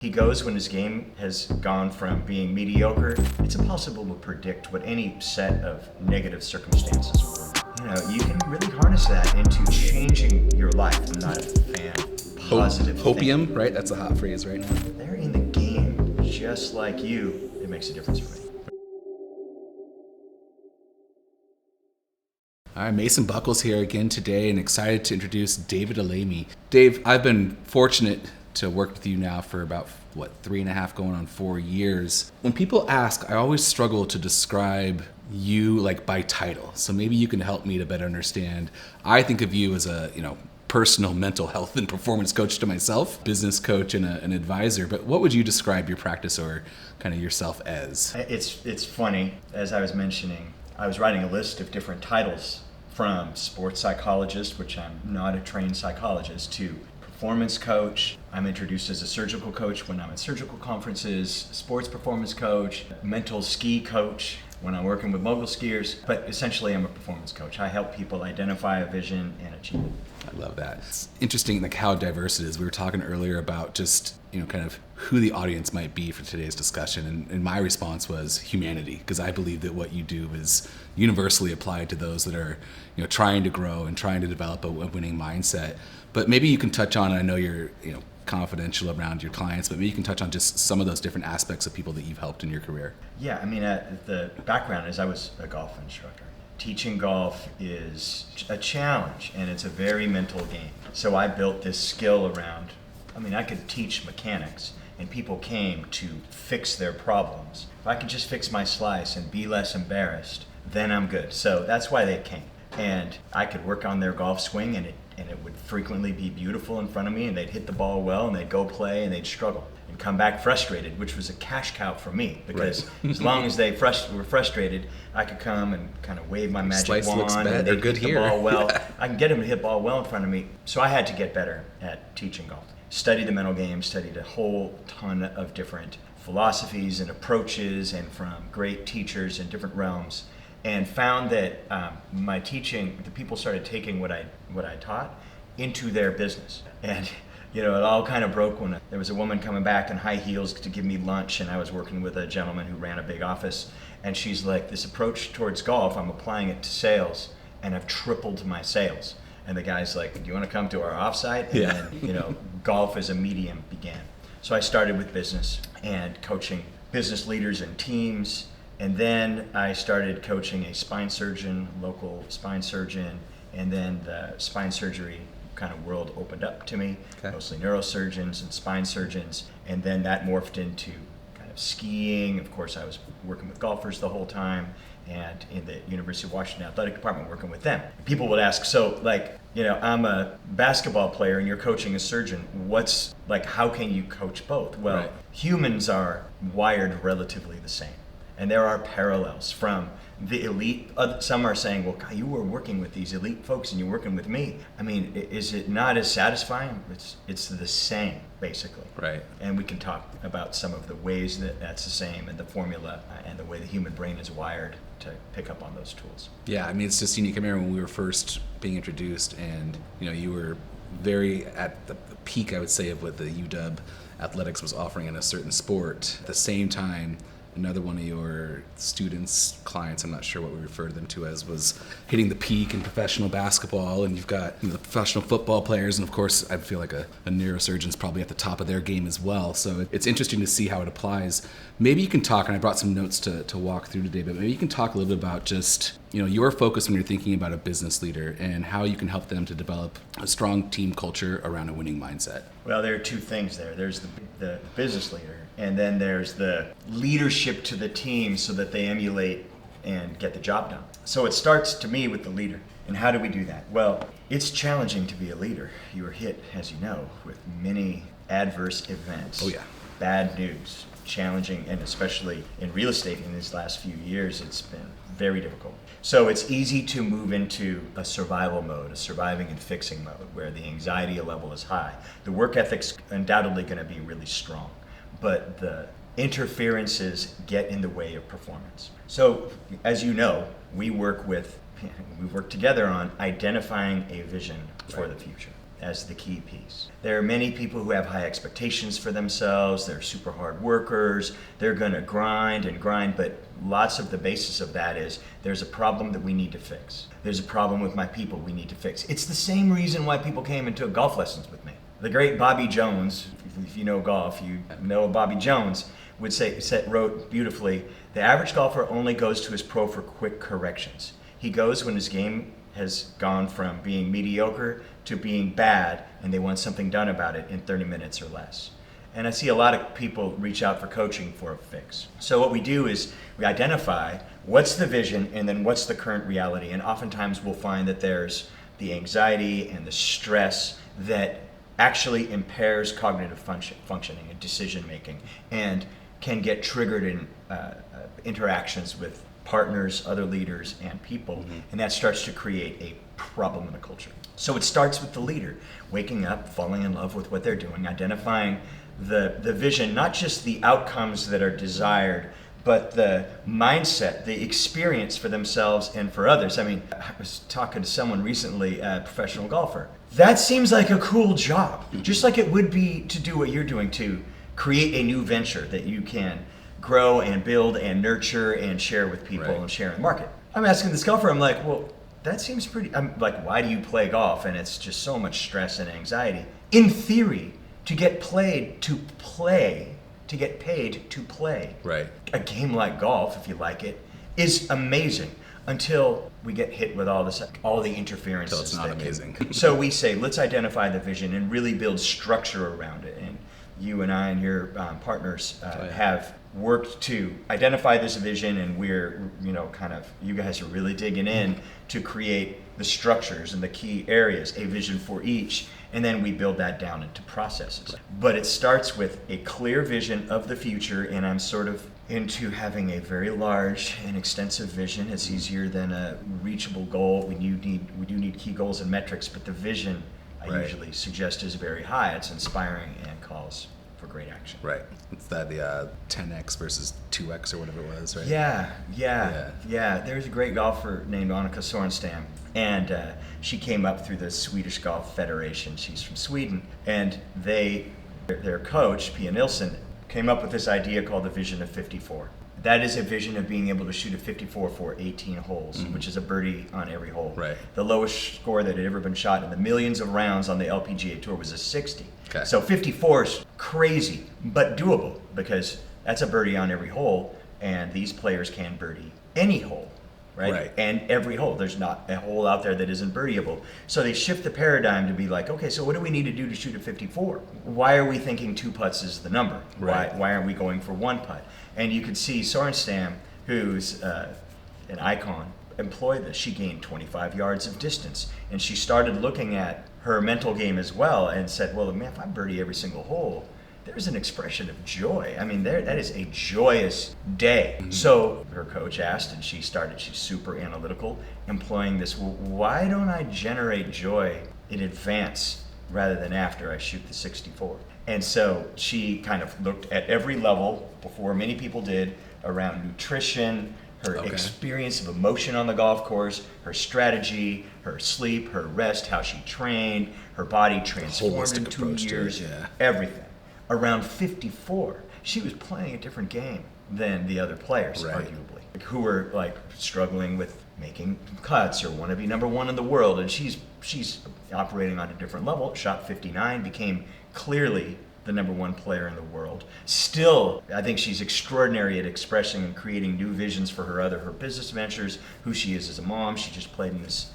He goes when his game has gone from being mediocre. It's impossible to predict what any set of negative circumstances will bring. You can really harness that into changing your life. I'm not a fan of positive Hopium, thinking. right? That's a hot phrase right now. They're in the game just like you. It makes a difference for me. All right, Mason Buckles here again today and excited to introduce David Elaimy. Dave, I've been fortunate to work with you now for about, 3.5 going on 4 years. When people ask, I always struggle to describe you like by title. So maybe you can help me to better understand. I think of you as a, personal mental health and performance coach to myself, business coach and an advisor. But what would you describe your practice or kind of yourself as? It's funny, as I was mentioning, I was writing a list of different titles from sports psychologist, which I'm not a trained psychologist, to performance coach. I'm introduced as a surgical coach when I'm at surgical conferences, sports performance coach, mental ski coach when I'm working with mogul skiers, but essentially I'm a performance coach. I help people identify a vision and achieve it. I love that. It's interesting like how diverse it is. We were talking earlier about just, kind of who the audience might be for today's discussion. And my response was humanity, because I believe that what you do is universally applied to those that are, trying to grow and trying to develop a winning mindset. But maybe you can touch on, I know you're, confidential around your clients, but maybe you can touch on just some of those different aspects of people that you've helped in your career. Yeah, the background is I was a golf instructor. Teaching golf is a challenge, and it's a very mental game. So I built this skill around, I could teach mechanics, and people came to fix their problems. If I could just fix my slice and be less embarrassed, then I'm good. So that's why they came. And I could work on their golf swing, and it would frequently be beautiful in front of me, and they'd hit the ball well, and they'd go play, and they'd struggle and come back frustrated, which was a cash cow for me, because right. As long as they were frustrated, I could come and kind of wave my magic Slice wand, looks bad. and They're they'd good hit here. the ball well. Yeah. I can get them to hit the ball well in front of me, so I had to get better at teaching golf. Studied the mental game, studied a whole ton of different philosophies and approaches, and from great teachers in different realms, and found that my teaching, the people started taking what I taught into their business. And it all kind of broke when there was a woman coming back in high heels to give me lunch, and I was working with a gentleman who ran a big office, and she's like, this approach towards golf, I'm applying it to sales, and I've tripled my sales. And the guy's like, do you want to come to our offsite? And then, golf as a medium began. So I started with business and coaching business leaders and teams. And then I started coaching a spine surgeon, local spine surgeon, and then the spine surgery kind of world opened up to me, mostly neurosurgeons and spine surgeons. And then that morphed into kind of skiing. Of course, I was working with golfers the whole time, and in the University of Washington Athletic Department working with them. People would ask, so I'm a basketball player and you're coaching a surgeon. How can you coach both? Well, right. Humans are wired relatively the same. And there are parallels from the elite. Some are saying, well, God, you were working with these elite folks and you're working with me. Is it not as satisfying? It's the same, basically. Right. And we can talk about some of the ways that that's the same, and the formula and the way the human brain is wired to pick up on those tools. Yeah, it's just unique. I remember when we were first being introduced, and you were very at the peak, I would say, of what the UW athletics was offering in a certain sport. At the same time, another one of your students, clients, I'm not sure what we referred them to as, was hitting the peak in professional basketball, and you've got the professional football players, and of course I feel like a neurosurgeon's probably at the top of their game as well. So it's interesting to see how it applies. Maybe you can talk, and I brought some notes to walk through today, but maybe you can talk a little bit about just your focus when you're thinking about a business leader and how you can help them to develop a strong team culture around a winning mindset. Well, there are two things there. There's the business leader, and then there's the leadership to the team so that they emulate and get the job done. So it starts to me with the leader. And how do we do that? Well, it's challenging to be a leader. You are hit, as you know, with many adverse events. Oh yeah. Bad news, challenging, and especially in real estate in these last few years, it's been very difficult. So it's easy to move into a survival mode, a surviving and fixing mode, where the anxiety level is high. The work ethic's undoubtedly going to be really strong, but the interferences get in the way of performance. So, as you know, we work together on identifying a vision for the future. as the key piece. There are many people who have high expectations for themselves. They're super hard workers. They're going to grind and grind, but lots of the basis of that is there's a problem that we need to fix. There's a problem with my people we need to fix. It's the same reason why people came and took golf lessons with me. The great Bobby Jones, if you know golf, you know Bobby Jones, wrote beautifully, the average golfer only goes to his pro for quick corrections. He goes when his game has gone from being mediocre to being bad, and they want something done about it in 30 minutes or less. And I see a lot of people reach out for coaching for a fix. So what we do is we identify what's the vision and then what's the current reality. And oftentimes we'll find that there's the anxiety and the stress that actually impairs cognitive functioning and decision making and can get triggered in interactions with partners, other leaders, and people, and that starts to create a problem in the culture. So it starts with the leader, waking up, falling in love with what they're doing, identifying the vision, not just the outcomes that are desired, but the mindset, the experience for themselves and for others. I mean, I was talking to someone recently, a professional golfer. That seems like a cool job, just like it would be to do what you're doing, to create a new venture that you can grow and build and nurture and share with people and share in the market. I'm asking this golfer, I'm like, well, that seems pretty, I'm like, why do you play golf? And it's just so much stress and anxiety. In theory, to get paid to play, Right. a game like golf, if you like it, is amazing until we get hit with all the interferences. Until it's not amazing. So we say, let's identify the vision and really build structure around it. And you and I and your partners have worked to identify this vision, and we're, you guys are really digging in to create the structures and the key areas, a vision for each, and then we build that down into processes. But it starts with a clear vision of the future, and I'm sort of into having a very large and extensive vision. It's easier than a reachable goal. We do need key goals and metrics, but the vision I usually suggest is very high. It's inspiring and calls for great action. Right. It's that the 10x versus 2x or whatever it was, right? Yeah. There's a great golfer named Annika Sorenstam, and she came up through the Swedish Golf Federation. She's from Sweden, and their coach, Pia Nilsson, came up with this idea called the Vision of 54. That is a vision of being able to shoot a 54 for 18 holes, which is a birdie on every hole. Right. The lowest score that had ever been shot in the millions of rounds on the LPGA Tour was a 60. Okay. So 54 is crazy, but doable, because that's a birdie on every hole, and these players can birdie any hole, right? And every hole. There's not a hole out there that isn't birdieable. So they shift the paradigm to be like, okay, so what do we need to do to shoot a 54? Why are we thinking 2 putts is the number? Right. Why aren't we going for 1 putt? And you could see Sorenstam, who's an icon, employed this. She gained 25 yards of distance, and she started looking at her mental game as well and said, well, man, if I birdie every single hole, there's an expression of joy. I mean, that is a joyous day. So her coach asked, and she's super analytical, employing this, well, why don't I generate joy in advance rather than after I shoot the 64? And so she kind of looked at every level before many people did around nutrition, her experience of emotion on the golf course, her strategy, her sleep, her rest, how she trained, her body transformed in 2 years, everything. Around 54, she was playing a different game than the other players, arguably, who were like struggling with making cuts or want to be number one in the world. And she's operating on a different level, shot 59, became clearly the number one player in the world. Still, I think she's extraordinary at expressing and creating new visions for her business ventures, who she is as a mom. She just played in this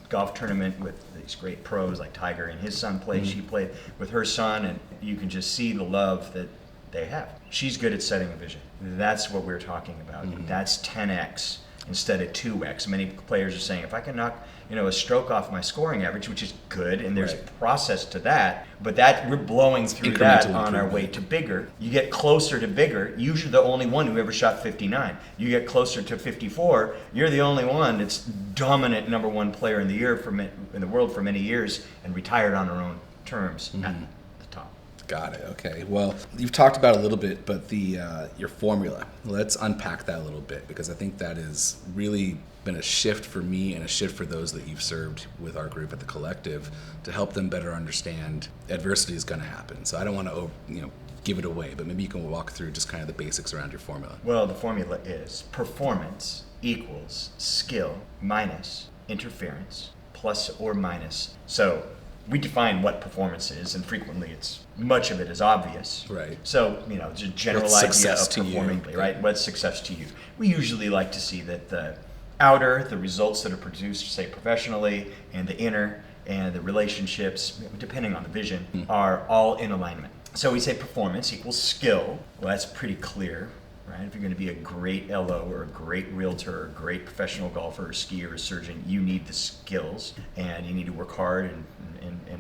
golf tournament with these great pros like Tiger and his son played. She played with her son, and you can just see the love that they have. She's good at setting a vision. That's what we're talking about. That's 10x instead of 2x. Many players are saying, if I can knock a stroke off my scoring average, which is good, and there's a process to that, but that we're blowing through that on our way to bigger. You get closer to bigger, usually the only one who ever shot 59. You get closer to 54, you're the only one that's dominant number one player in the world for many years and retired on her own terms at the top. Got it. Okay. Well, you've talked about it a little bit, but the your formula. Let's unpack that a little bit, because I think that has really been a shift for me and a shift for those that you've served with our group at the collective to help them better understand adversity is going to happen. So I don't want to give it away, but maybe you can walk through just kind of the basics around your formula. Well, the formula is performance equals skill minus interference plus or minus. So we define what performance is, and frequently much of it is obvious. Right. So, just a general What's idea success of to you? performing, right? What's success to you? We usually like to see that the outer, the results that are produced, say professionally, and the inner, and the relationships, depending on the vision, are all in alignment. So we say performance equals skill. Well, that's pretty clear, right? If you're going to be a great LO or a great realtor or a great professional golfer or skier or surgeon, you need the skills, and you need to work hard in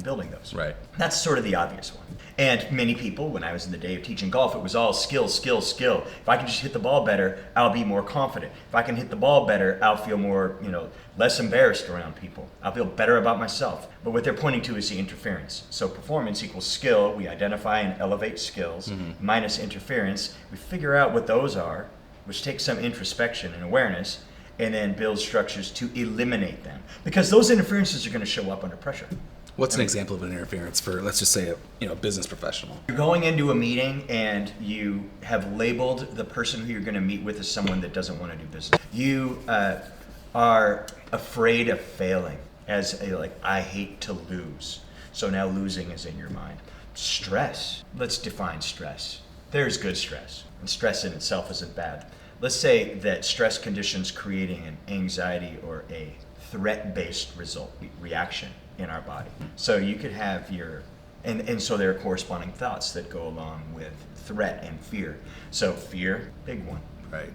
building those. Right. That's sort of the obvious one. And many people, when I was in the day of teaching golf, it was all skill, skill, skill. If I can just hit the ball better, I'll be more confident. If I can hit the ball better, I'll feel more, less embarrassed around people. I'll feel better about myself. But what they're pointing to is the interference. So performance equals skill. We identify and elevate skills. Minus interference. We figure out what those are, which takes some introspection and awareness, and then build structures to eliminate them. Because those interferences are going to show up under pressure. What's an example of an interference for, let's just say, a business professional? You're going into a meeting and you have labeled the person who you're going to meet with as someone that doesn't want to do business. You are afraid of failing, I hate to lose. So now losing is in your mind. Stress. Let's define stress. There's good stress, and stress in itself isn't bad. Let's say that stress conditions creating an anxiety or a threat-based reaction in our body. So you could have and so there are corresponding thoughts that go along with threat and fear. So fear, big one. Right.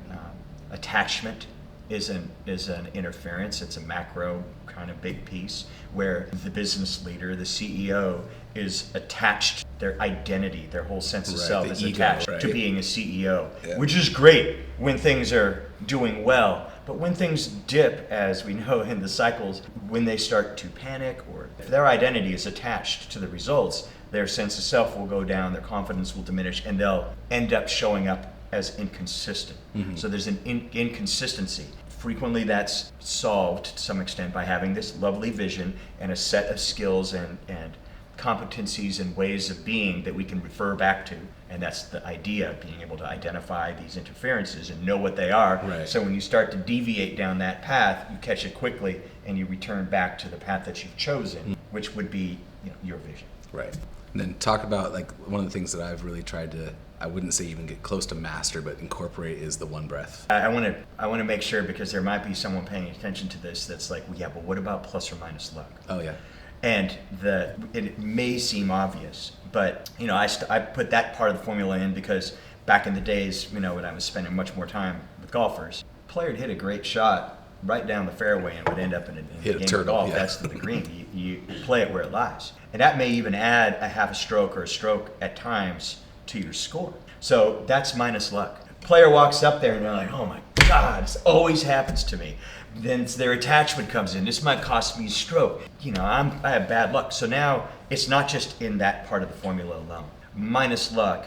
Attachment is an interference. It's a macro kind of big piece where the business leader, the CEO, is attached. Their identity, their whole sense of self is ego, attached right? to being a CEO, Yeah. which is great when things are doing well. But when things dip, as we know in the cycles, when they start to panic, or if their identity is attached to the results, their sense of self will go down, their confidence will diminish, and they'll end up showing up as inconsistent. So there's an inconsistency. Frequently that's solved to some extent by having this lovely vision and a set of skills and competencies and ways of being that we can refer back to. And that's the idea of being able to identify these interferences and know what they are. Right. So when you start to deviate down that path, you catch it quickly and you return back to the path that you've chosen, which would be your vision. Right. And then talk about, one of the things that I've really tried to, I wouldn't say even get close to master, but incorporate is the one breath. I want to make sure, because there might be someone paying attention to this that's like, well, yeah, but what about plus or minus luck? Oh, yeah. And it may seem obvious, but I put that part of the formula in because back in the days, when I was spending much more time with golfers, a player would hit a great shot right down the fairway and would end up in a game of golf. Yeah. That's the green. You play it where it lies, and that may even add a half a stroke or a stroke at times to your score. So that's minus luck. Player walks up there and they're like, oh my God, this always happens to me. Then their attachment comes in. This might cost me a stroke. I have bad luck. So now it's not just in that part of the formula alone. Minus luck,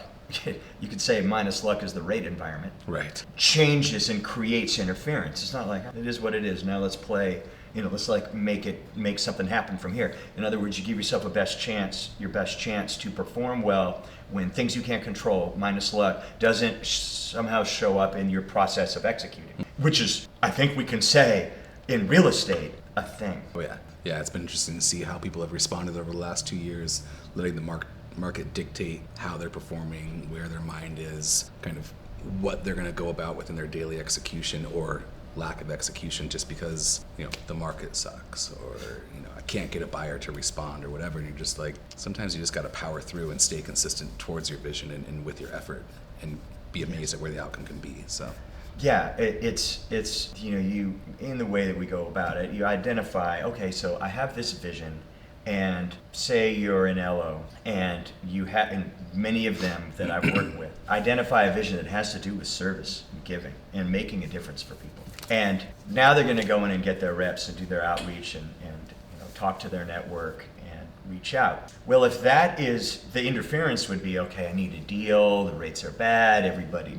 you could say minus luck is the rate environment. Right. Changes and creates interference. It's not like it is what it is. Now let's play. Let's make something happen from here. In other words, you give yourself your best chance to perform well when things you can't control, minus luck, doesn't somehow show up in your process of executing, which is, I think we can say, in real estate, a thing. Oh, yeah. Yeah, it's been interesting to see how people have responded over the last 2 years, letting the market dictate how they're performing, where their mind is, kind of what they're going to go about within their daily execution or lack of execution, just because the market sucks, or I can't get a buyer to respond or whatever. And you're just sometimes you just got to power through and stay consistent towards your vision and with your effort, and be amazed at where the outcome can be. So yeah, it's you, in the way that we go about it, you identify, okay, so I have this vision, and say you're an LO, and you have, and many of them that I've worked with, identify a vision that has to do with service and giving and making a difference for people. And now they're going to go in and get their reps and do their outreach and talk to their network and reach out. Well, if that is, the interference would be, okay, I need a deal, the rates are bad,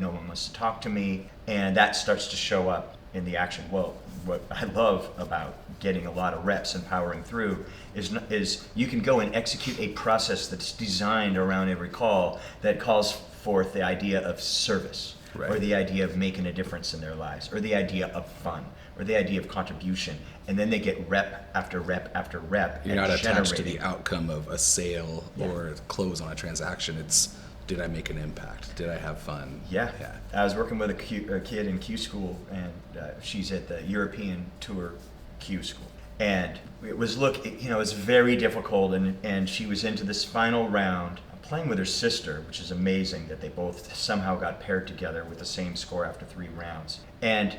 no one wants to talk to me, and that starts to show up in the action. Well, what I love about getting a lot of reps and powering through is you can go and execute a process that's designed around every call that calls forth the idea of service, right, or the idea of making a difference in their lives, or the idea of fun, or the idea of contribution, and then they get rep after rep after rep. You're not attached to the outcome of a sale or close on a transaction. It's, did I make an impact? Did I have fun? Yeah. I was working with a kid in Q school, and she's at the European Tour Q school. And it was, it's very difficult, and she was into this final round playing with her sister, which is amazing that they both somehow got paired together with the same score after 3 rounds. And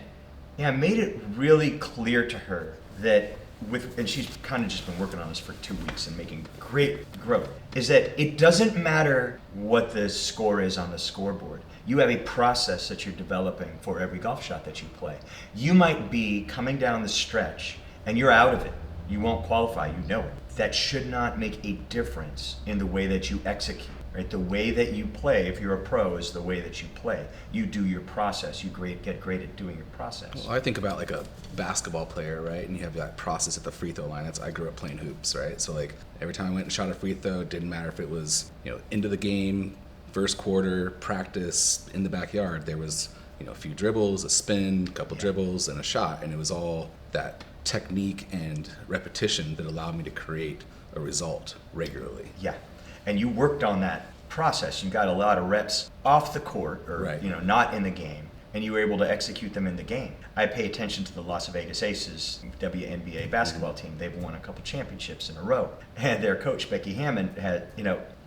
I made it really clear to her that and she's kind of just been working on this for 2 weeks and making great growth, is that it doesn't matter what the score is on the scoreboard. You have a process that you're developing for every golf shot that you play. You might be coming down the stretch and you're out of it. You won't qualify, you know it. That should not make a difference in the way that you execute. Right? The way that you play, if you're a pro, is the way that you play. You do your process. You get great at doing your process. Well, I think about like a basketball player, right? And you have that process at the free throw line. I grew up playing hoops, right? So like every time I went and shot a free throw, it didn't matter if it was, into the game, first quarter, practice, in the backyard. There was, a few dribbles, a spin, a couple dribbles, and a shot. And it was all that technique and repetition that allowed me to create a result regularly. Yeah. And you worked on that process. You got a lot of reps off the court, or right, not in the game, and you were able to execute them in the game. I pay attention to the Las Vegas Aces WNBA basketball team. They've won a couple championships in a row, and their coach Becky Hammond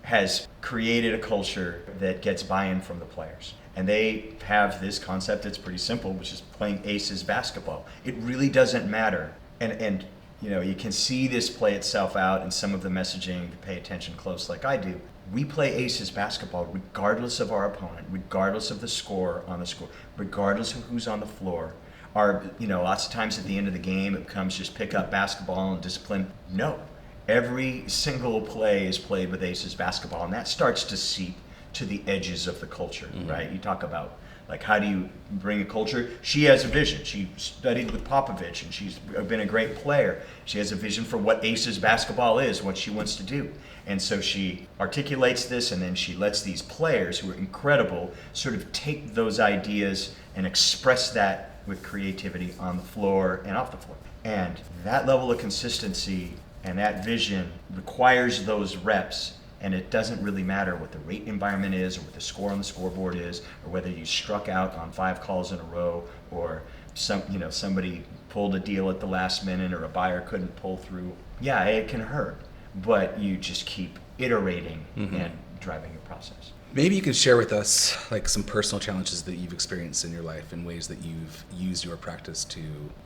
has created a culture that gets buy-in from the players. And they have this concept that's pretty simple, which is playing Aces basketball. It really doesn't matter, and you can see this play itself out in some of the messaging. If you pay attention close like I do, we play Aces basketball regardless of our opponent, regardless of the score on the score, regardless of who's on the floor. Lots of times at the end of the game, it becomes just pick up basketball and discipline. No, every single play is played with Aces basketball, and that starts to seep to the edges of the culture, right? You talk about, like, how do you bring a culture? She has a vision. She studied with Popovich, and she's been a great player. She has a vision for what Aces basketball is, what she wants to do. And so she articulates this, and then she lets these players, who are incredible, sort of take those ideas and express that with creativity on the floor and off the floor. And that level of consistency and that vision requires those reps. And it doesn't really matter what the rate environment is, or what the score on the scoreboard is, or whether you struck out on 5 calls in a row, or somebody pulled a deal at the last minute, or a buyer couldn't pull through. Yeah, it can hurt, but you just keep iterating and driving your process. Maybe you can share with us like some personal challenges that you've experienced in your life, and ways that you've used your practice to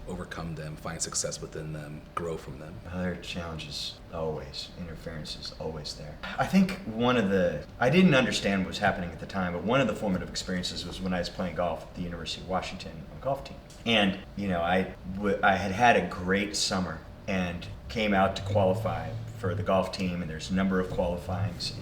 overcome them, find success within them, grow from them. Other challenges, always. Interference is always there. I think I didn't understand what was happening at the time, but one of the formative experiences was when I was playing golf at the University of Washington on the golf team. And, I had a great summer and came out to qualify for the golf team, and there's a number of qualifyings, and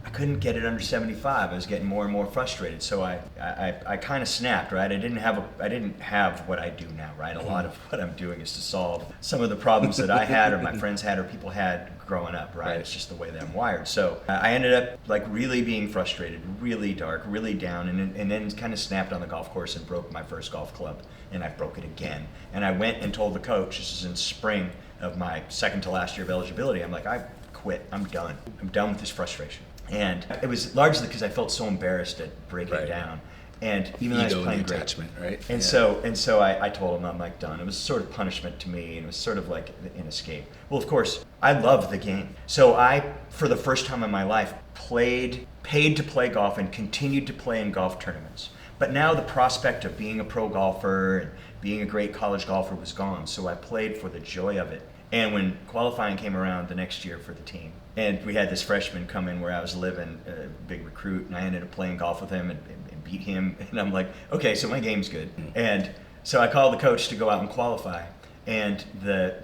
I couldn't get it under 75. I was getting more and more frustrated, so I kind of snapped, right? I didn't have what I do now, right? A lot of what I'm doing is to solve some of the problems that I had, or my friends had, or people had growing up, right? It's just the way that I'm wired. So I ended up like really being frustrated, really dark, really down, and then kind of snapped on the golf course and broke my first golf club, and I broke it again. And I went and told the coach, this is in spring of my second to last year of eligibility, I'm like, I quit. I'm done. I'm done with this frustration. And it was largely because I felt so embarrassed at breaking down. And even though I was playing great, attachment, right? And so I told him, I'm like, done. It was sort of punishment to me, and it was sort of like an escape. Well, of course, I love the game. So I, for the first time in my life, paid to play golf and continued to play in golf tournaments. But now the prospect of being a pro golfer and being a great college golfer was gone. So I played for the joy of it. And when qualifying came around the next year for the team, and we had this freshman come in where I was living, a big recruit, and I ended up playing golf with him and beat him. And I'm like, okay, so my game's good. And so I called the coach to go out and qualify, and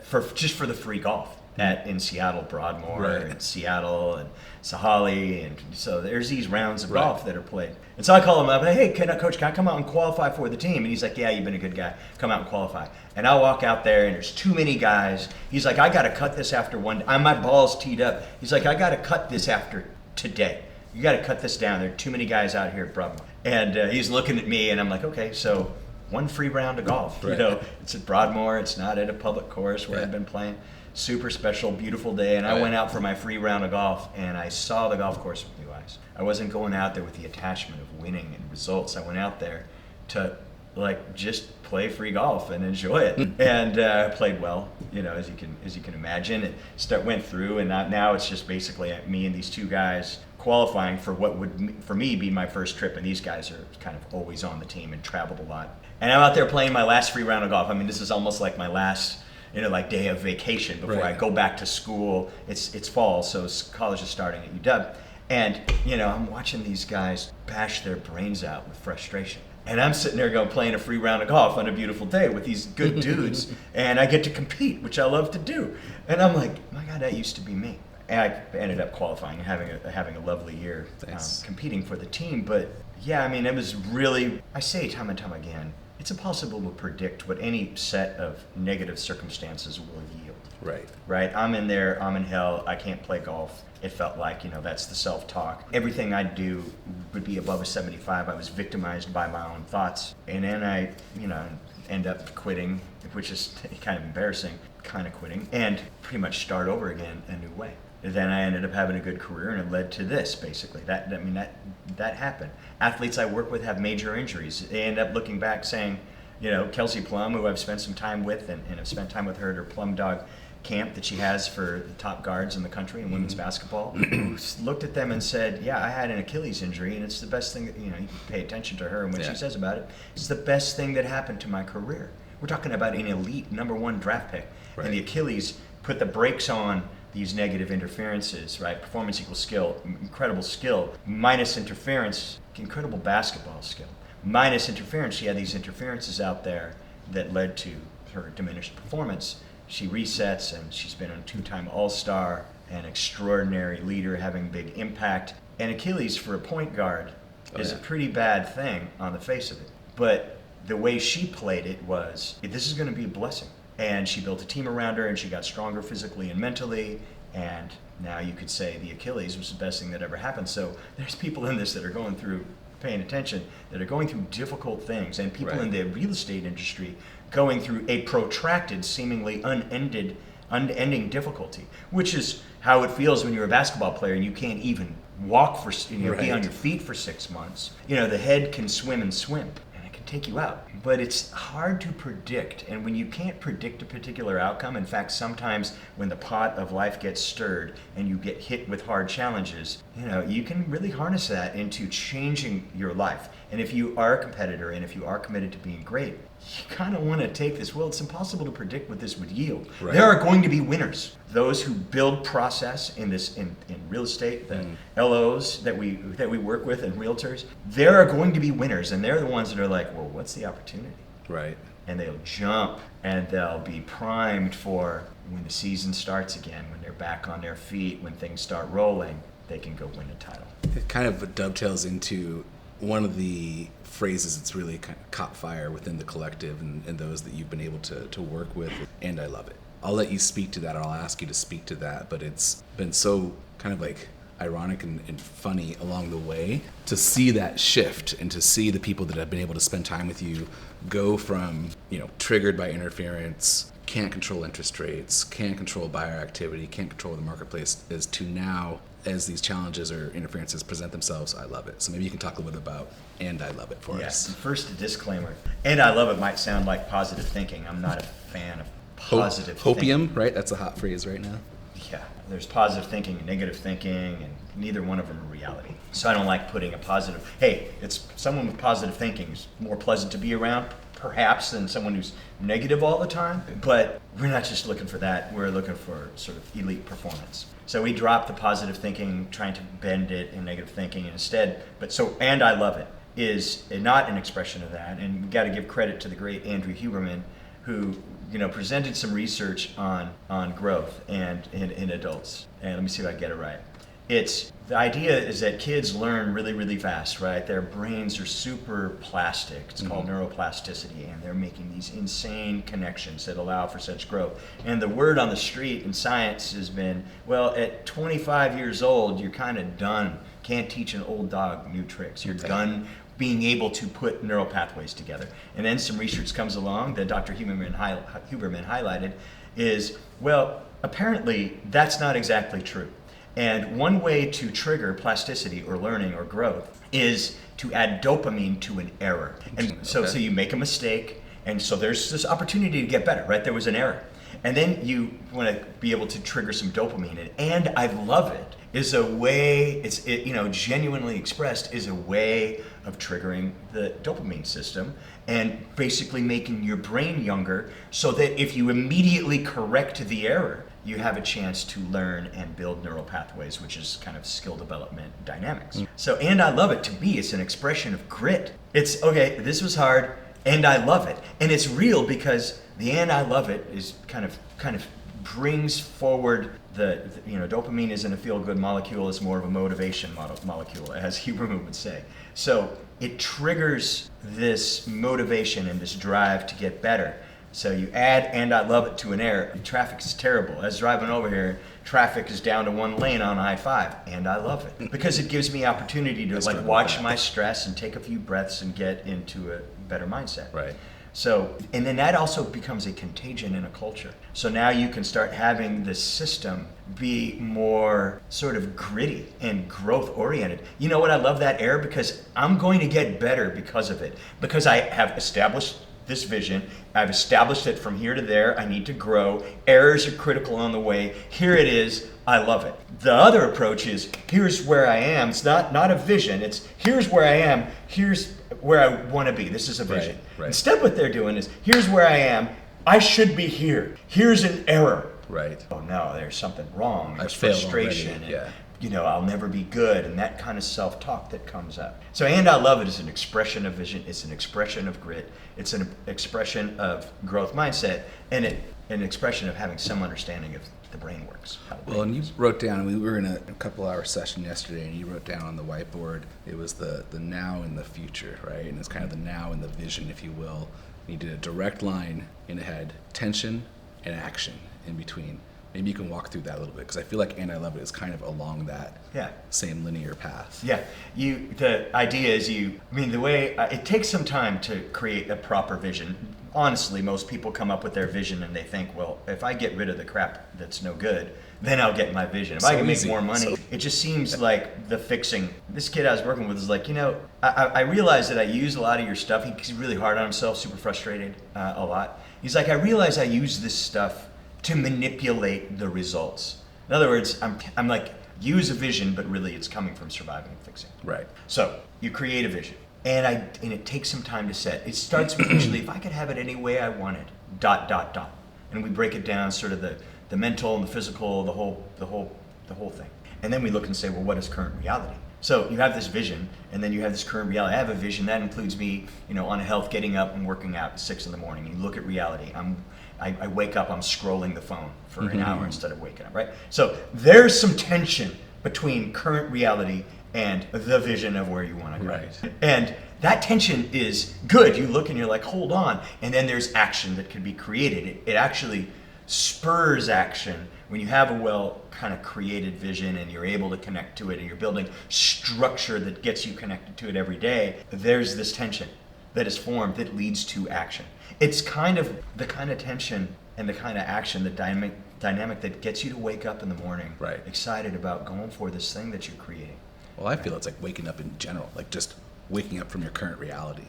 for the free golf. in Seattle, Broadmoor, Right. and Seattle, and Sahali, and so there's these rounds of Right. golf that are played. And so I call him up, hey, Coach, can I come out and qualify for the team? And he's like, yeah, you've been a good guy. Come out and qualify. And I walk out there, and there's too many guys. He's like, I got to cut this after one. My ball's teed up. He's like, I got to cut this after today. You got to cut this down. There are too many guys out here at Broadmoor. And he's looking at me, and I'm like, okay, so one free round of golf. Right. You know, it's at Broadmoor. It's not at a public course where Yeah. I've been playing. Super special, beautiful day. And I Right. went out for my free round of golf, and I saw the golf course with new eyes. I wasn't going out there with the attachment of winning and results. I went out there to just play free golf and enjoy it, and played well. You know, as you can imagine, it went through, and now it's just basically me and these two guys qualifying for what would for me be my first trip, and these guys are kind of always on the team and traveled a lot. And I'm out there playing my last free round of golf. I mean, this is almost like my last day of vacation before Right. I go back to school. It's fall, so college is starting at UW. And, I'm watching these guys bash their brains out with frustration. And I'm sitting there playing a free round of golf on a beautiful day with these good dudes, and I get to compete, which I love to do. And I'm like, my God, that used to be me. And I ended up qualifying and having a lovely year competing for the team. But yeah, I mean, it was really, I say time and time again, it's impossible to predict what any set of negative circumstances will yield. Right? I'm in there, I'm in hell, I can't play golf. It felt like, that's the self-talk. Everything I do would be above a 75. I was victimized by my own thoughts. And then I, end up quitting, which is kind of embarrassing, quitting, and pretty much start over again a new way. Then I ended up having a good career, and it led to this, basically. That happened. Athletes I work with have major injuries. They end up looking back saying, Kelsey Plum, who I've spent some time with, and have spent time with her at her Plum Dog camp that she has for the top guards in the country in women's basketball, who looked at them and said, yeah, I had an Achilles injury, and it's the best thing that, you can pay attention to her and what she says about it. It's the best thing that happened to my career. We're talking about an elite #1 draft pick. Right. And the Achilles put the brakes on these negative interferences, right? Performance equals skill, incredible skill. Minus interference, incredible basketball skill. Minus interference, she had these interferences out there that led to her diminished performance. She resets, and she's been a 2-time All-Star, an extraordinary leader having big impact. And Achilles, for a point guard, is a pretty bad thing on the face of it. But the way she played it was, this is going to be a blessing. And she built a team around her, and she got stronger physically and mentally. And now you could say the Achilles was the best thing that ever happened. So there's people in this that are going through, paying attention, that are going through difficult things. And people in the real estate industry going through a protracted, seemingly unending difficulty, which is how it feels when you're a basketball player and you can't even walk for, be on your feet for 6 months. The head can swim and swim, and it can take you out. But it's hard to predict, and when you can't predict a particular outcome, in fact, sometimes when the pot of life gets stirred and you get hit with hard challenges, you can really harness that into changing your life. And if you are a competitor and if you are committed to being great, you kind of want to take this. Well, it's impossible to predict what this would yield. Right. There are going to be winners. Those who build process in real estate, the LOs that we work with and realtors, there are going to be winners, and they're the ones that are like, well, what's the opportunity? Right. And they'll jump, and they'll be primed for when the season starts again, when they're back on their feet, when things start rolling, they can go win a title. It kind of dovetails into one of the phrases that's really kind of caught fire within the collective and those that you've been able to work with, and I love it. I'll let you speak to that, or I'll ask you to speak to that, but it's been so kind of like ironic and funny along the way to see that shift and to see the people that have been able to spend time with you go from, triggered by interference, can't control interest rates, can't control buyer activity, can't control the marketplace, as to now, as these challenges or interferences present themselves, I love it. So maybe you can talk a little bit about and I love it for us. First, a disclaimer. And I love it might sound like positive thinking. I'm not a fan of positive Hopium, thinking. Right? That's a hot phrase right now. Yeah, there's positive thinking and negative thinking, and neither one of them are reality. So I don't like putting a positive, it's someone with positive thinking is more pleasant to be around, perhaps, than someone who's negative all the time. But we're not just looking for that. We're looking for sort of elite performance. So we dropped the positive thinking, trying to bend it in negative thinking, and instead, and I love it, is not an expression of that. And we got to give credit to the great Andrew Huberman, who presented some research on growth and in adults. And let me see if I get it right. The idea is that kids learn really, really fast, right? Their brains are super plastic. It's called neuroplasticity, and they're making these insane connections that allow for such growth. And the word on the street in science has been, well, at 25 years old, you're kind of done. Can't teach an old dog new tricks. You're done being able to put neural pathways together. And then some research comes along that Dr. Huberman highlighted is, well, apparently that's not exactly true. And one way to trigger plasticity or learning or growth is to add dopamine to an error. And so you make a mistake, and so there's this opportunity to get better, right? There was an error. And then you want to be able to trigger some dopamine. And I love it is a way, genuinely expressed, is a way of triggering the dopamine system and basically making your brain younger so that if you immediately correct the error, you have a chance to learn and build neural pathways, which is kind of skill development dynamics. So, and I love it. To me, it's an expression of grit. It's, okay, this was hard, and I love it. And it's real because the and I love it is kind of brings forward dopamine isn't a feel-good molecule, it's more of a motivation molecule, as Huberman would say. So it triggers this motivation and this drive to get better. So you add and I love it to an error. Traffic is terrible. As driving over here, traffic is down to one lane on I-5, and I love it because it gives me opportunity to watch my stress and take a few breaths and get into a better mindset. Right. So, and then that also becomes a contagion in a culture. So now you can start having the system be more sort of gritty and growth oriented. You know what? I love that error because I'm going to get better because of it. Because I have established this vision. I've established it from here to there. I need to grow. Errors are critical on the way. Here it is. I love it. The other approach is, here's where I am. It's not a vision. It's here's where I am. Here's where I want to be. This is a vision. Right. Instead, what they're doing is, here's where I am. I should be here. Here's an error. Right. Oh no, there's something wrong. There's failed frustration. already. Yeah. And, I'll never be good, and that kind of self-talk that comes up. So, and I love it is an expression of vision. It's an expression of grit. It's an expression of growth mindset, and an expression of having some understanding of the brain works. Well, and you wrote down, we were in a couple-hour session yesterday, and you wrote down on the whiteboard, it was the now and the future, right? And it's kind of the now and the vision, if you will. You did a direct line, and it had tension and action in between. Maybe you can walk through that a little bit, because I feel like And I Love It is kind of along that same linear path. Yeah, the idea is the way, it takes some time to create a proper vision. Honestly, most people come up with their vision and they think, well, if I get rid of the crap that's no good, then I'll get my vision. If I can make more money, it just seems like the fixing. This kid I was working with is like, I realize that I use a lot of your stuff. He's really hard on himself, super frustrated a lot. He's like, I realize I use this stuff to manipulate the results. In other words, I'm like, use a vision, but really it's coming from surviving and fixing. Right. So you create a vision, and it takes some time to set. It starts with usually, if I could have it any way I wanted, ... And we break it down, sort of the mental and the physical, the whole thing. And then we look and say, well, what is current reality? So you have this vision, and then you have this current reality. I have a vision that includes me, on health, getting up and working out at 6 a.m. You look at reality. I wake up, I'm scrolling the phone for an hour instead of waking up, right? So there's some tension between current reality and the vision of where you want to go. Right. And that tension is good. You look and you're like, hold on. And then there's action that can be created. It actually spurs action when you have a well kind of created vision and you're able to connect to it and you're building structure that gets you connected to it every day. There's this tension that is formed that leads to action. It's kind of the kind of tension and the kind of action, the dynamic that gets you to wake up in the morning, right, excited about going for this thing that you're creating. Well, I feel it's like waking up in general, like just waking up from your current reality.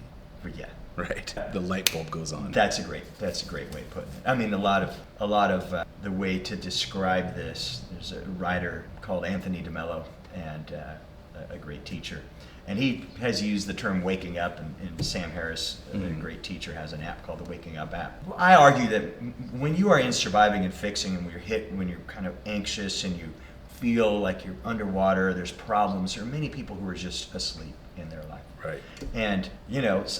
Yeah. Right. The light bulb goes on. That's a great way of putting it. I mean, a lot of the way to describe this. There's a writer called Anthony DeMello, and a great teacher. And he has used the term waking up, and Sam Harris, a great teacher, has an app called the Waking Up app. I argue that when you are in surviving and fixing, and when you're kind of anxious and you feel like you're underwater, there's problems, there are many people who are just asleep in their life. Right. And,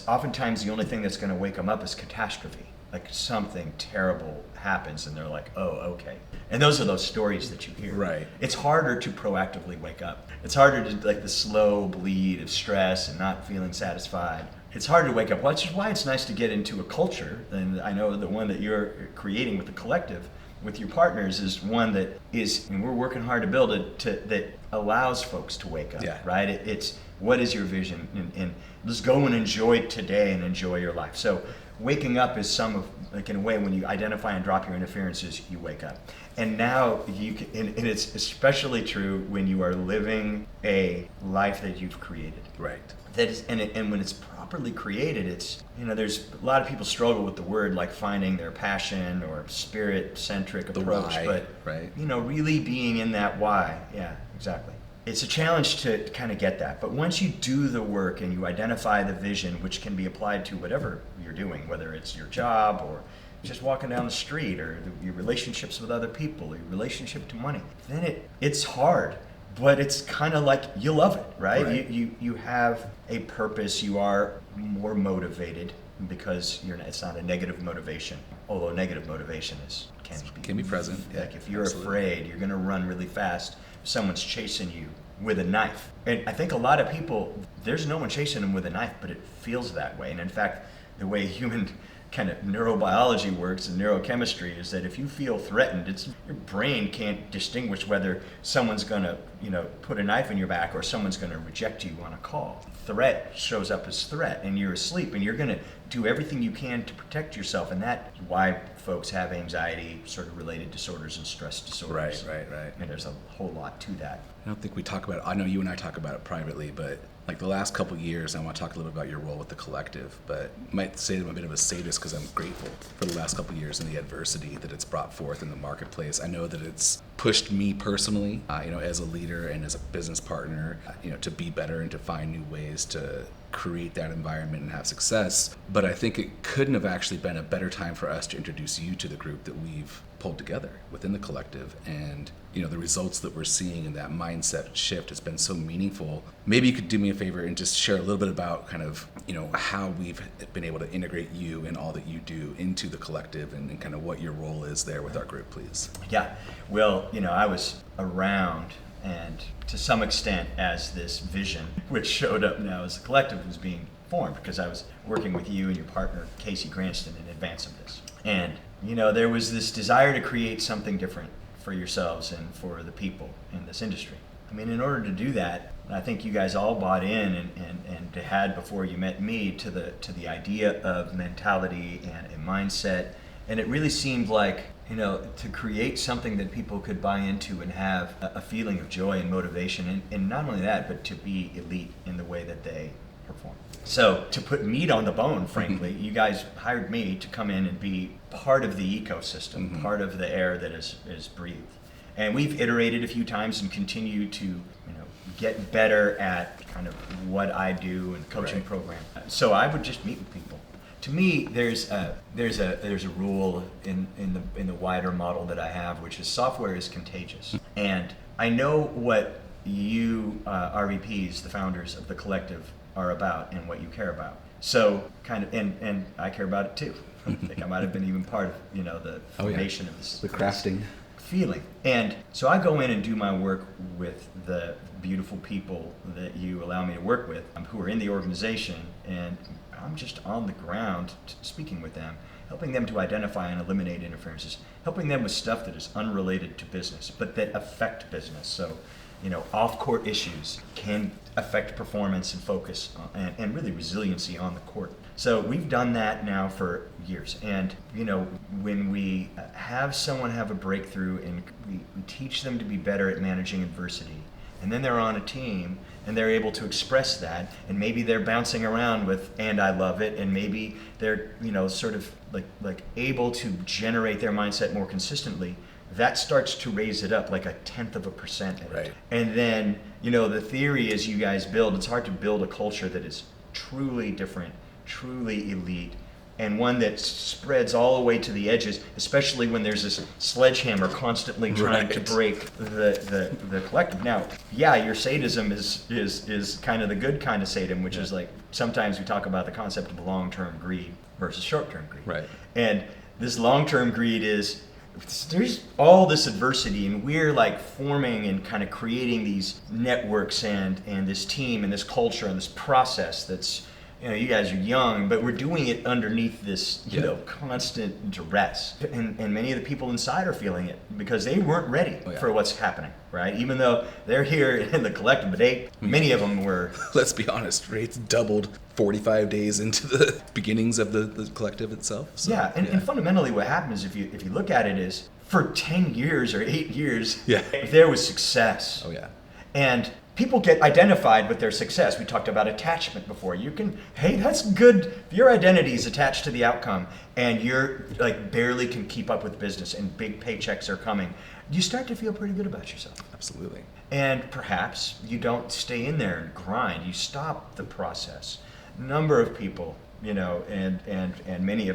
oftentimes the only thing that's going to wake them up is catastrophe. like something terrible happens and they're like, oh, okay. And those are those stories that you hear. Right. It's harder to proactively wake up. It's harder to, like, the slow bleed of stress and not feeling satisfied. It's hard to wake up, which is why it's nice to get into a culture. And I know the one that you're creating with the collective, with your partners, is one that is, and we're working hard to build it, that allows folks to wake up, Yeah. right? It's what is your vision? And let's go and enjoy today and enjoy your life. So waking up is some of, like, in a way, when you identify and drop your interferences, you wake up. And now you can, and it's especially true when you are living a life that you've created. Right. That is, and when it's properly created, it's, there's a lot of people struggle with the word, like finding their passion or spirit-centric approach, why, but right? Really being in that why. Yeah, exactly. It's a challenge to kind of get that, but once you do the work and you identify the vision, which can be applied to whatever you're doing, whether it's your job or just walking down the street, or your relationships with other people, or your relationship to money, then it's hard. But it's kind of like you love it, right? Right. You have a purpose. You are more motivated because it's not a negative motivation. Although negative motivation can be present. Like, if you're Absolutely. afraid, you're going to run really fast. Someone's chasing you with a knife, and I think a lot of people, there's no one chasing them with a knife, but it feels that way. And in fact, the way human kind of neurobiology works and neurochemistry is that if you feel threatened, your brain can't distinguish whether someone's going to, put a knife in your back or someone's going to reject you on a call. Threat shows up as threat, and you're asleep, and you're going to do everything you can to protect yourself, and that's why folks have anxiety sort of related disorders and stress disorders. Right. And there's a whole lot to that. I don't think we talk about it. I know you and I talk about it privately, but like the last couple of years, I want to talk a little bit about your role with the collective, but I might say that I'm a bit of a sadist because I'm grateful for the last couple of years and the adversity that it's brought forth in the marketplace. I know that it's pushed me personally, as a leader and as a business partner, to be better and to find new ways to create that environment and have success. But I think it couldn't have actually been a better time for us to introduce you to the group that we've pulled together within the collective. And the results that we're seeing in that mindset shift has been so meaningful. Maybe you could do me a favor and just share a little bit about kind of how we've been able to integrate you and all that you do into the collective, and kind of what your role is there with our group, please. Yeah, well, I was around, and to some extent as this vision, which showed up now as the collective was being formed, because I was working with you and your partner, Casey Cranston, in advance of this. And, there was this desire to create something different for yourselves and for the people in this industry. I mean, in order to do that, I think you guys all bought in and had, before you met me, to the idea of mentality and a mindset. And it really seemed like, to create something that people could buy into and have a feeling of joy and motivation, and not only that, but to be elite in the way that they perform. So to put meat on the bone, frankly, you guys hired me to come in and be part of the ecosystem, part of the air that is breathed. And we've iterated a few times and continue to get better at kind of what I do and coaching program. So I would just meet with people. To me, there's a rule in the wider model that I have, which is software is contagious. And I know what you RVPs, the founders of the collective, are about and what you care about. So kind of, and I care about it too. I think I might have been even part of the formation of this. The crafting. Feeling. And so I go in and do my work with the beautiful people that you allow me to work with, who are in the organization, and I'm just on the ground speaking with them, helping them to identify and eliminate interferences, helping them with stuff that is unrelated to business, but that affect business. So, off-court issues can affect performance and focus and really resiliency on the court. So we've done that now for years. And, when we have someone have a breakthrough and we teach them to be better at managing adversity, and then they're on a team and they're able to express that, and maybe they're bouncing around with, and I love it, and maybe they're, sort of like able to generate their mindset more consistently, that starts to raise it up like 0.1%. Right. And then, the theory is you guys build, it's hard to build a culture that is truly different, truly elite, and one that spreads all the way to the edges, especially when there's this sledgehammer constantly trying to break the collective. Now, yeah, your sadism is kind of the good kind of sadism, which is like sometimes we talk about the concept of long-term greed versus short-term greed. Right. And this long-term greed is there's all this adversity, and we're like forming and kind of creating these networks and this team and this culture and this process that's, you guys are young, but we're doing it underneath this, constant duress. And many of the people inside are feeling it because they weren't ready for what's happening, right? Even though they're here in the collective, but many of them were. Let's be honest, rates doubled 45 days into the beginnings of the collective itself. So, and fundamentally what happens if you look at it is for 10 years or 8 years, there was success. Oh yeah. And people get identified with their success. We talked about attachment before. Hey, that's good. If your identity is attached to the outcome and you're like barely can keep up with business and big paychecks are coming, you start to feel pretty good about yourself. Absolutely. And perhaps you don't stay in there and grind. You stop the process. Number of people, and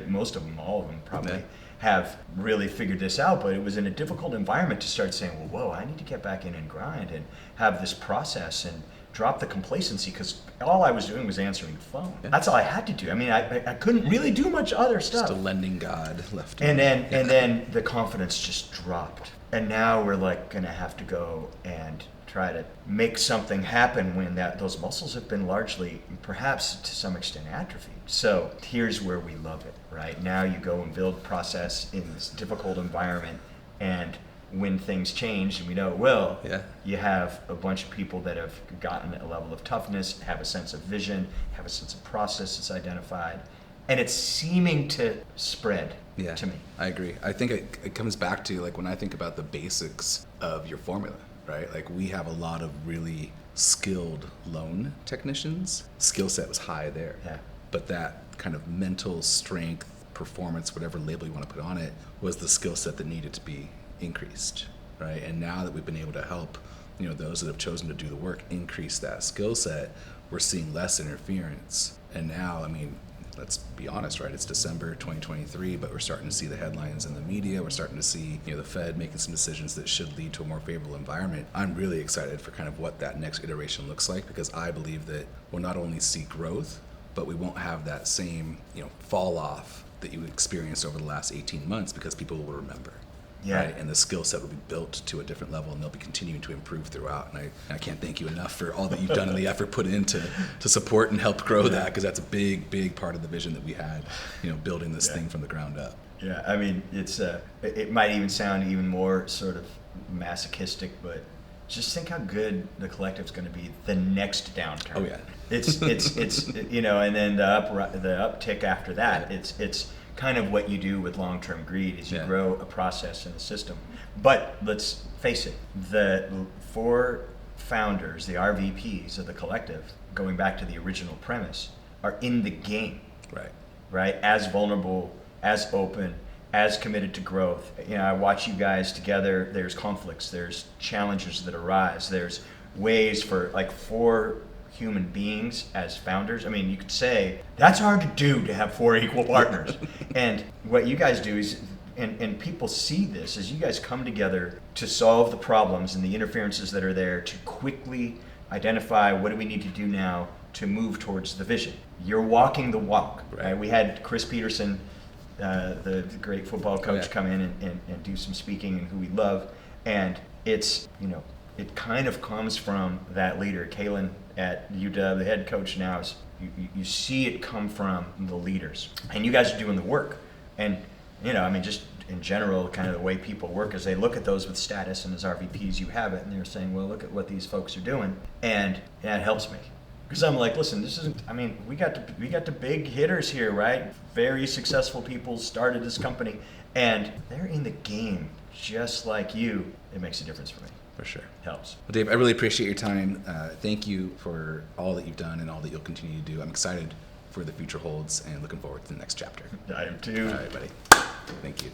most of them, all of them probably, have really figured this out, but it was in a difficult environment to start saying, well, whoa, I need to get back in and grind and have this process and drop the complacency, because all I was doing was answering the phone. Yeah. That's all I had to do. I mean, I couldn't really do much other stuff. Just a lending God left. And then the confidence just dropped. And now we're like gonna have to go and try to make something happen when those muscles have been largely, perhaps to some extent, atrophied. So here's where we love it, right? Now you go and build process in this difficult environment, and when things change, and we know it will, you have a bunch of people that have gotten a level of toughness, have a sense of vision, have a sense of process that's identified, and it's seeming to spread to me. I agree. I think it comes back to, like, when I think about the basics of your formula, right? Like, we have a lot of really skilled loan technicians. Skill set was high there. Yeah. But that kind of mental strength, performance, whatever label you want to put on it, was the skill set that needed to be increased, right? And now that we've been able to help, those that have chosen to do the work increase that skill set, we're seeing less interference. And now, I mean, let's be honest, right? It's December 2023, but we're starting to see the headlines in the media. We're starting to see, the Fed making some decisions that should lead to a more favorable environment. I'm really excited for kind of what that next iteration looks like, because I believe that we'll not only see growth, but we won't have that same, fall off that you experienced over the last 18 months, because people will remember. Yeah. Right? And the skill set will be built to a different level, and they'll be continuing to improve throughout. And I can't thank you enough for all that you've done and the effort put into to support and help grow that, because that's a big part of the vision that we had, building this thing from the ground up. Yeah, I mean, it's it might even sound even more sort of masochistic, but just think how good the collective's going to be the next downturn. Oh yeah. It's and then the uptick after that. It's kind of what you do with long-term greed is you grow a process in the system. But let's face it, the 4 founders, the RVPs of the collective, going back to the original premise, are in the game. Right? As vulnerable, as open, as committed to growth. I watch you guys together. There's conflicts, there's challenges that arise, there's ways for like 4 human beings as founders. I mean, you could say that's hard to do, to have 4 equal partners. And what you guys do is, and people see this, as you guys come together to solve the problems and the interferences that are there, to quickly identify what do we need to do now to move towards the vision. You're walking the walk. Right? We had Chris Peterson, the great football coach, come in and do some speaking, and who we love. And it's, it kind of comes from that leader, Kalen at UW, the head coach now. Is you see it come from the leaders, and you guys are doing the work. And just in general, kind of the way people work is they look at those with status, and as RVPs you have it, and they're saying, well, look at what these folks are doing, and it helps me. Because I'm like, listen, this isn't, I mean, we got the big hitters here, right? Very successful people started this company, and they're in the game just like you. It makes a difference for me. For sure. Helps. Well, Dave, I really appreciate your time. Thank you for all that you've done and all that you'll continue to do. I'm excited for the future holds and looking forward to the next chapter. I am too. All right, buddy. Thank you.